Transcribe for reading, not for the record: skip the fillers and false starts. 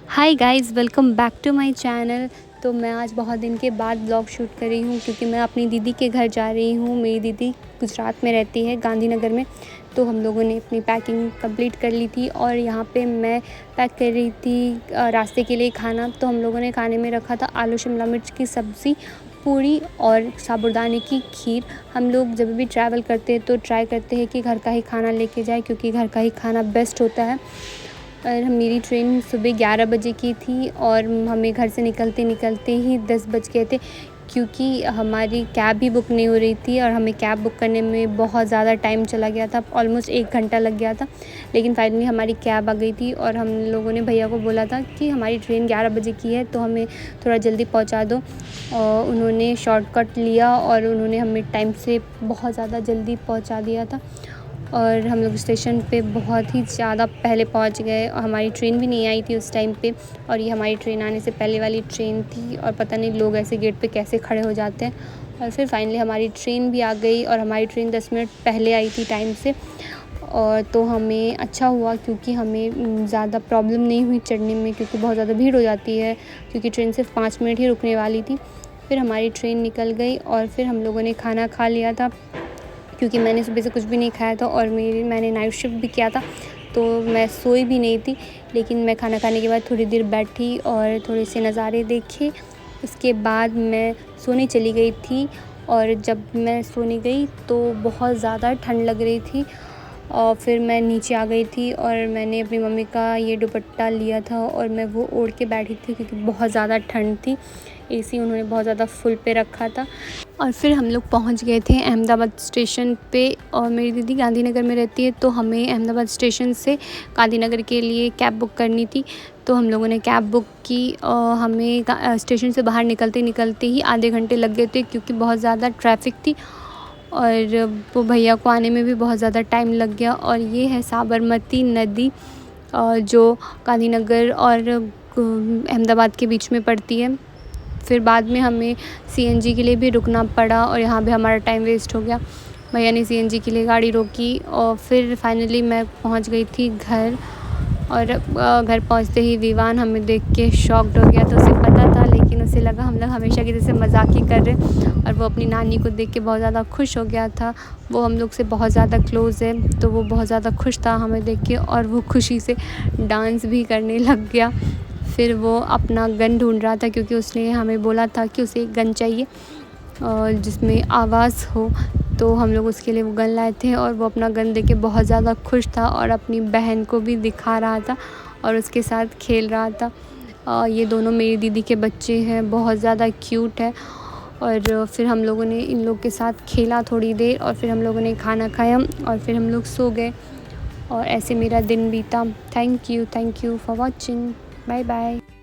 Hi guys, welcome back to my channel. तो मैं आज बहुत दिन के बाद ब्लॉग शूट कर रही हूँ क्योंकि मैं अपनी दीदी के घर जा रही हूँ। मेरी दीदी गुजरात में रहती है, गांधीनगर में। तो हम लोगों ने अपनी पैकिंग कंप्लीट कर ली थी और यहाँ पे मैं पैक कर रही थी रास्ते के लिए खाना। तो हम लोगों ने खाने में रखा था आलू शिमला मिर्च की सब्ज़ी, पूरी और साबूदाने की खीर। हम लोग जब भी ट्रैवल करते हैं तो ट्राई करते हैं कि घर का ही खाना लेके जाए क्योंकि घर का ही खाना बेस्ट होता है। और मेरी ट्रेन सुबह 11 बजे की थी और हमें घर से निकलते निकलते ही 10 बज गए थे क्योंकि हमारी कैब भी बुक नहीं हो रही थी और हमें कैब बुक करने में बहुत ज़्यादा टाइम चला गया था, ऑलमोस्ट 1 घंटा लग गया था। लेकिन फाइनली हमारी कैब आ गई थी और हम लोगों ने भैया को बोला था कि हमारी ट्रेन 11 बजे की है तो हमें थोड़ा जल्दी पहुंचा दो। और उन्होंने शॉर्टकट लिया और उन्होंने हमें टाइम से बहुत ज़्यादा जल्दी पहुंचा दिया था। और हम लोग स्टेशन पे बहुत ही ज़्यादा पहले पहुंच गए और हमारी ट्रेन भी नहीं आई थी उस टाइम पे। और ये हमारी ट्रेन आने से पहले वाली ट्रेन थी और पता नहीं लोग ऐसे गेट पे कैसे खड़े हो जाते हैं। और फिर फाइनली हमारी ट्रेन भी आ गई और हमारी ट्रेन 10 मिनट पहले आई थी टाइम से। और तो हमें अच्छा हुआ क्योंकि हमें ज़्यादा प्रॉब्लम नहीं हुई चढ़ने में क्योंकि बहुत ज़्यादा भीड़ हो जाती है, क्योंकि ट्रेन सिर्फ 5 मिनट ही रुकने वाली थी। फिर हमारी ट्रेन निकल गई और फिर हम लोगों ने खाना खा लिया था क्योंकि मैंने सुबह से कुछ भी नहीं खाया था और मैंने नाइट शिफ्ट भी किया था तो मैं सोई भी नहीं थी। लेकिन मैं खाना खाने के बाद थोड़ी देर बैठी और थोड़े से नज़ारे देखे। उसके बाद मैं सोने चली गई थी और जब मैं सोने गई तो बहुत ज़्यादा ठंड लग रही थी। और फिर मैं नीचे आ गई थी और मैंने अपनी मम्मी का ये दुपट्टा लिया था और मैं वो ओढ़ के बैठी थी क्योंकि बहुत ज़्यादा ठंड थी। एसी उन्होंने बहुत ज़्यादा फुल पे रखा था। और फिर हम लोग पहुंच गए थे अहमदाबाद स्टेशन पे। और मेरी दीदी गांधीनगर में रहती है तो हमें अहमदाबाद स्टेशन से गांधीनगर के लिए कैब बुक करनी थी। तो हम लोगों ने कैब बुक की और हमें स्टेशन से बाहर निकलते निकलते ही आधे घंटे लग गए थे क्योंकि बहुत ज़्यादा ट्रैफिक थी और वो भैया को आने में भी बहुत ज़्यादा टाइम लग गया। और ये है साबरमती नदी जो गांधीनगर और अहमदाबाद के बीच में पड़ती है। फिर बाद में हमें सीएनजी के लिए भी रुकना पड़ा और यहाँ भी हमारा टाइम वेस्ट हो गया। भैया ने सीएनजी के लिए गाड़ी रोकी और फिर फाइनली मैं पहुँच गई थी घर। और घर पहुँचते ही विवान हमें देख के शॉक्ड हो गया। तो उसे पता था लेकिन उसे लगा हम लोग हमेशा की जैसे मजाक ही कर रहे और वो अपनी नानी को देख के बहुत ज़्यादा खुश हो गया था। वो हम लोग से बहुत ज़्यादा क्लोज़ है तो वो बहुत ज़्यादा खुश था हमें देख के और वो खुशी से डांस भी करने लग गया। फिर वो अपना गन ढूंढ रहा था क्योंकि उसने हमें बोला था कि उसे एक गन चाहिए और जिसमें आवाज़ हो। तो हम लोग उसके लिए वो गन लाए थे और वो अपना गन देके बहुत ज़्यादा खुश था और अपनी बहन को भी दिखा रहा था और उसके साथ खेल रहा था। ये दोनों मेरी दीदी के बच्चे हैं, बहुत ज़्यादा क्यूट है। और फिर हम लोगों ने इन लोग के साथ खेला थोड़ी देर और फिर हम लोगों ने खाना खाया और फिर हम लोग सो गए और ऐसे मेरा दिन बीता। Thank you for watching. Bye bye.